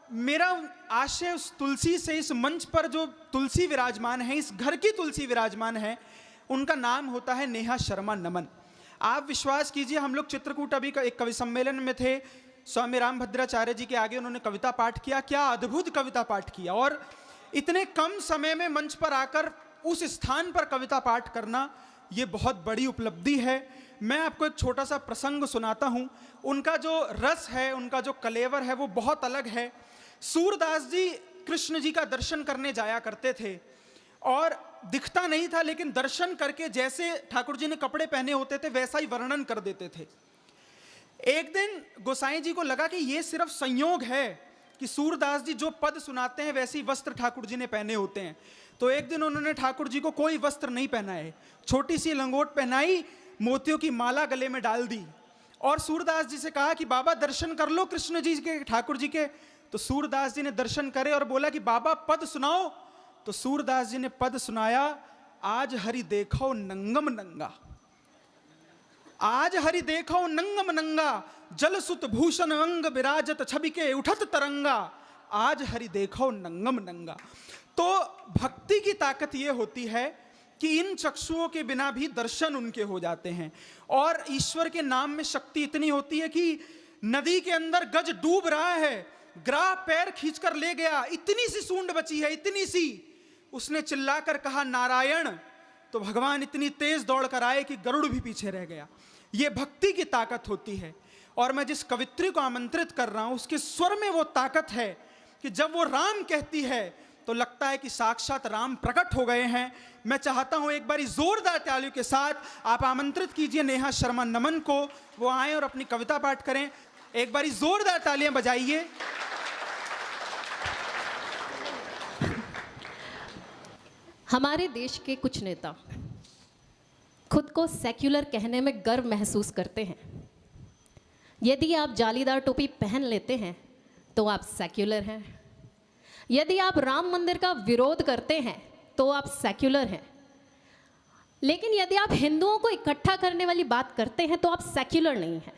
मेरा आशय उस तुलसी से, इस मंच पर जो तुलसी विराजमान है, इस घर की तुलसी विराजमान है, उनका नाम होता है नेहा शर्मा नमन। आप विश्वास कीजिए, हम लोग चित्रकूट अभी का एक कवि सम्मेलन में थे, स्वामी रामभद्राचार्य जी के आगे उन्होंने कविता पाठ किया। क्या अद्भुत कविता पाठ किया, और इतने कम समय में मंच पर आकर उस स्थान पर कविता पाठ करना, ये बहुत बड़ी उपलब्धि है। मैं आपको एक छोटा सा प्रसंग सुनाता हूँ। उनका जो रस है, उनका जो कलेवर है, वो बहुत अलग है। सूरदास जी कृष्ण जी का दर्शन करने जाया करते थे, और दिखता नहीं था, लेकिन दर्शन करके जैसे ठाकुर जी ने कपड़े पहने होते थे वैसा ही वर्णन कर देते थे। एक दिन गोसाई जी को लगा कि ये सिर्फ संयोग है कि सूरदास जी जो पद सुनाते हैं वैसे ही वस्त्र ठाकुर जी ने पहने होते हैं। तो एक दिन उन्होंने ठाकुर जी को कोई वस्त्र नहीं पहनाए, छोटी सी लंगोट पहनाई, मोतियों की माला गले में डाल दी, और सूरदास जी से कहा कि बाबा दर्शन कर लो कृष्ण जी के, ठाकुर जी के। तो सूरदास जी ने दर्शन करे और बोला कि बाबा पद सुनाओ। तो सूरदास जी ने पद सुनाया, आज हरि देखो नंगम नंगा, आज हरि देखो नंगम नंगा, जल सुत भूषण अंग विराजत छबिके उठत तरंगा, आज हरि देखो नंगम नंगा। तो भक्ति की ताकत ये होती है कि इन चक्षुओं के बिना भी दर्शन उनके हो जाते हैं, और ईश्वर के नाम में शक्ति इतनी होती है कि नदी के अंदर गज डूब रहा है, ग्राह पैर खींचकर ले गया, इतनी सी सूंड बची है, इतनी सी, उसने चिल्लाकर कहा नारायण, तो भगवान इतनी तेज दौड़ कर आए कि गरुड़ भी पीछे रह गया। ये भक्ति की ताकत होती है। और मैं जिस कवित्री को आमंत्रित कर रहा हूं, उसके स्वर में वो ताकत है कि जब वो राम कहती है तो लगता है कि साक्षात राम प्रकट हो गए हैं। मैं चाहता हूं एक बारी जोरदार तालियों के साथ आप आमंत्रित कीजिए नेहा शर्मा नमन को, वो आए और अपनी कविता पाठ करें। एक बारी जोरदार तालियां बजाइए। हमारे देश के कुछ नेता खुद को सेक्युलर कहने में गर्व महसूस करते हैं। यदि आप जालीदार टोपी पहन लेते हैं तो आप सेक्युलर हैं, यदि आप राम मंदिर का विरोध करते हैं तो आप सेक्युलर हैं, लेकिन यदि आप हिंदुओं को इकट्ठा करने वाली बात करते हैं तो आप सेक्युलर नहीं हैं।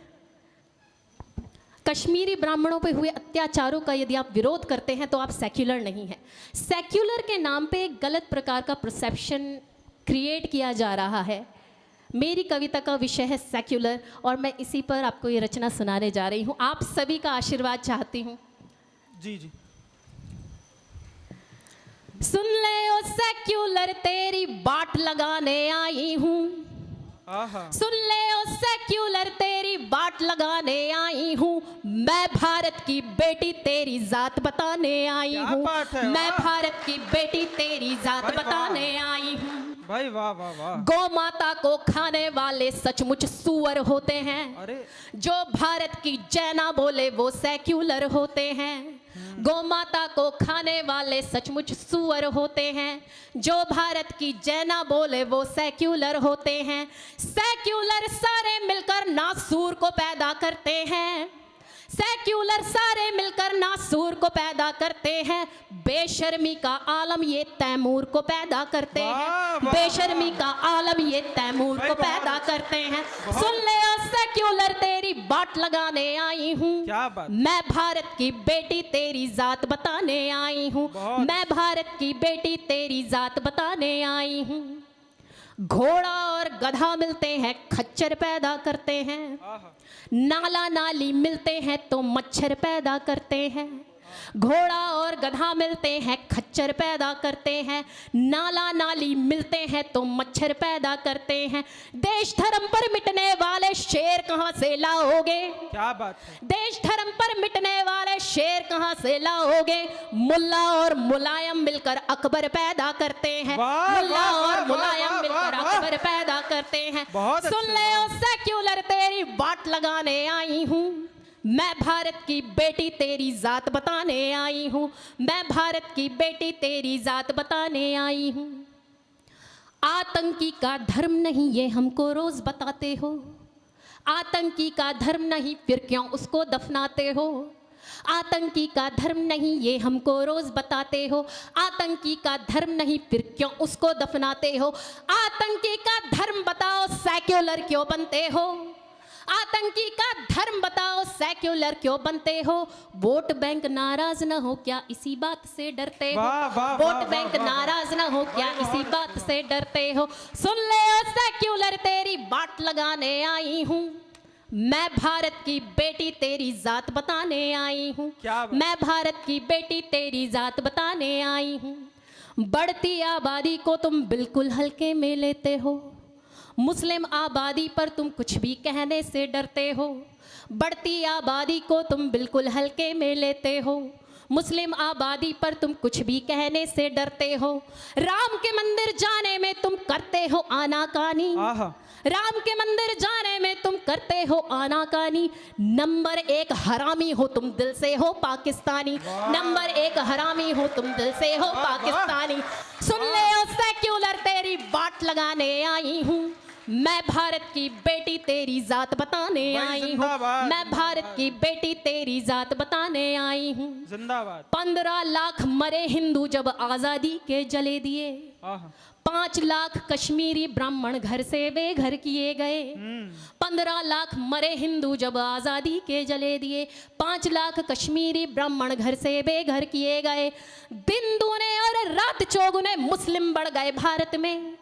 कश्मीरी ब्राह्मणों पे हुए अत्याचारों का यदि आप विरोध करते हैं तो आप सेक्युलर नहीं हैं। सेक्युलर के नाम पे एक गलत प्रकार का परसेप्शन क्रिएट किया जा रहा है। मेरी कविता का विषय है सेक्युलर, और मैं इसी पर आपको ये रचना सुनाने जा रही हूँ। आप सभी का आशीर्वाद चाहती हूँ। जी जी। सुन ले ओ सेक्युलर, तेरी बाट लगाने आई हूँ। सुन ले ओ सेक्युलर, तेरी बाट लगाने आई हूँ। मैं भारत की बेटी, तेरी जात बताने आई हूँ। मैं भारत की बेटी, तेरी जात बताने आई हूँ। भाई वाह वाह वाह। गौ माता को खाने वाले सचमुच सुअर होते हैं। अरे जो भारत की जय ना बोले वो सेक्युलर होते हैं। गौ माता को खाने वाले सचमुच सुअर होते हैं। जो भारत की जय ना बोले वो सेक्युलर होते हैं। सेक्युलर सारे मिलकर नासूर को पैदा करते हैं। सेक्युलर सारे मिलकर नासूर को पैदा करते हैं। बेशर्मी का आलम ये तैमूर को पैदा करते हैं। बेशर्मी का आलम ये तैमूर को पैदा करते हैं। सुन ले ओ सेक्युलर, तेरी बाट लगाने आई हूँ। मैं भारत की बेटी, तेरी जात बताने आई हूँ। मैं भारत की बेटी, तेरी जात बताने आई हूँ। घोड़ा और गधा मिलते हैं, खच्चर पैदा करते हैं। नाला नाली मिलते हैं तो मच्छर पैदा करते हैं। घोड़ा और गधा मिलते हैं, खच्चर पैदा करते हैं। नाला नाली मिलते हैं तो मच्छर पैदा करते हैं। देश धर्म पर मिटने वाले शेर कहाँ से लाओगे? क्या बात है। देश धर्म पर मिटने वाले शेर कहाँ से लाओगे? मुल्ला और मुलायम मिलकर अकबर पैदा करते हैं। मुल्ला और मुलायम मिलकर अकबर पैदा करते हैं। सुन ले ओ सेक्युलर, तेरी बाट लगाने आई हूँ। मैं भारत की बेटी, तेरी जात बताने आई हूँ। मैं भारत की बेटी, तेरी जात बताने आई हूँ। आतंकी का धर्म नहीं ये हमको रोज बताते हो। आतंकी का धर्म नहीं फिर क्यों उसको दफनाते हो। आतंकी का धर्म नहीं ये हमको रोज बताते हो। आतंकी का धर्म नहीं फिर क्यों उसको दफनाते हो। आतंकी का धर्म बताओ, सेक्युलर क्यों बनते हो। आतंकी का धर्म बताओ, सेक्युलर क्यों बनते हो? वोट बैंक नाराज ना हो क्या इसी बात से डरते हो? वाह, वाह, वोट वाह, बैंक वाह, नाराज ना हो क्या इसी बात से डरते हो? सुन ले ओ सेक्युलर, तेरी बाट लगाने आई हूँ। मैं भारत की बेटी तेरी जात बताने आई हूँ। क्या बात। मैं भारत की बेटी तेरी जात बताने आई हूँ। बढ़ती आबादी को तुम बिल्कुल हल्के में लेते हो। मुस्लिम आबादी पर तुम कुछ भी कहने से डरते हो। बढ़ती आबादी को तुम बिल्कुल हल्के में लेते हो। मुस्लिम आबादी पर तुम कुछ भी कहने से डरते हो। राम के मंदिर जाने में तुम करते हो आनाकानी। आहा। राम के मंदिर जाने में तुम करते हो आनाकानी। नंबर 1 हरामी हो तुम, दिल से हो पाकिस्तानी। नंबर 1 हरामी हो तुम, दिल से हो पाकिस्तानी। सुन ले ओ सेक्युलर, तेरी बाट लगाने आई हूँ। मैं भारत की बेटी तेरी जात बताने आई हूँ। जिंदाबाद, मैं भारत की बेटी तेरी जात बताने आई हूँ। जिंदाबाद। 15 लाख मरे हिंदू जब आजादी के जले दिए। आहा। 5 लाख कश्मीरी ब्राह्मण घर से बेघर किए गए। 15 लाख मरे हिंदू जब आजादी के जले दिए। 5 लाख कश्मीरी ब्राह्मण घर से बेघर किए गए। दिन दूने और रात चौगुने मुस्लिम बढ़ गए भारत में।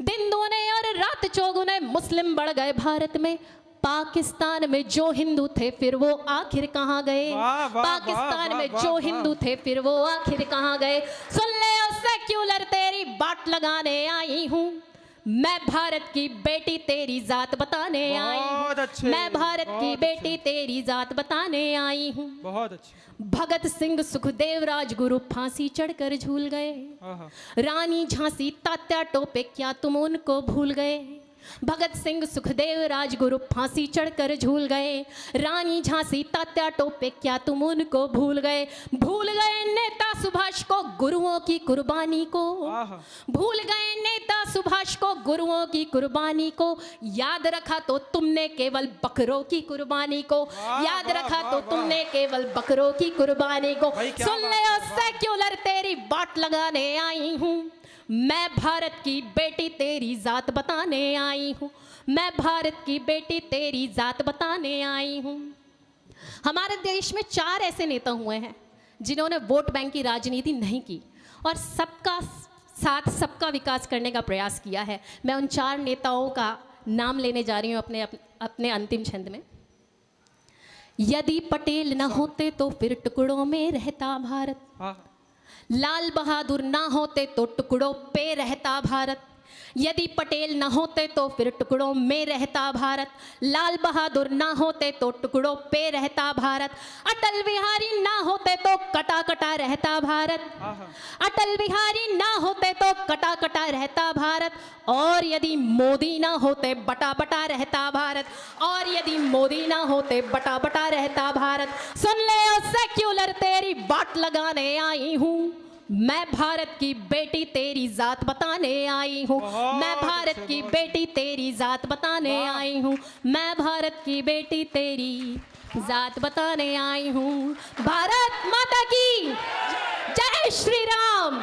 दिन दूने और रात चौगुने मुस्लिम बढ़ गए भारत में। पाकिस्तान में जो हिंदू थे फिर वो आखिर कहाँ गए? वाह, वाह, पाकिस्तान वाह, में वाह, जो वाह। हिंदू थे फिर वो आखिर कहाँ गए? सुन ले ओ सेक्युलर, तेरी बाट लगाने आई हूँ। मैं भारत की बेटी तेरी जात बताने आई बहुत हूँ। अच्छे, मैं भारत की बहुत बेटी तेरी जात बताने आई हूँ। बहुत अच्छे। भगत सिंह सुखदेव राजगुरु फांसी चढ़कर झूल गए। आहा। रानी झांसी तात्या टोपे क्या तुम उनको भूल गए? भगत सिंह सुखदेव राजगुरु फांसी चढ़कर झूल गए। रानी झांसी तात्या टोपे क्या तुम उनको भूल गए? भूल गए नेता सुभाष को, गुरुओं की कुर्बानी को। आहा। भूल गए नेता सुभाष को, गुरुओं की कुर्बानी को। याद रखा तो तुमने केवल बकरों की कुर्बानी को। याद वाह, रखा वाह, तो वाह। तुमने केवल बकरों की कुर्बानी को। भाई, क्या सुन बात ले है, ओ सेक्युलर, तेरी बाट लगाने आई हूँ। मैं भारत की बेटी तेरी जात बताने आई हूँ। मैं भारत की बेटी तेरी जात बताने आई हूँ। हमारे देश में 4 ऐसे नेता हुए हैं जिन्होंने वोट बैंक की राजनीति नहीं की और सबका साथ सबका विकास करने का प्रयास किया है। मैं उन 4 नेताओं का नाम लेने जा रही हूँ अपने अंतिम छंद में। यदि पटेल न होते तो फिर टुकड़ों में रहता भारत। आहा। लाल बहादुर ना होते तो टुकड़ों पे रहता भारत। यदि पटेल न होते तो फिर टुकड़ों में रहता भारत। लाल बहादुर ना होते तो टुकड़ों पे रहता भारत। अटल बिहारी ना होते तो कटा कटा रहता भारत। आहा। अटल बिहारी ना होते तो कटा कटा रहता भारत। और यदि मोदी ना होते बटा बटा रहता भारत। और यदि मोदी ना होते बटा बटा रहता भारत। सुन ले ओ सेक्युलर, तेरी बाट लगाने आई हूँ। मैं भारत की बेटी तेरी जात बताने आई हूँ। मैं भारत की बेटी तेरी जात बताने आई हूँ। मैं भारत की बेटी तेरी जात बताने आई हूँ। भारत माता की जय श्री राम।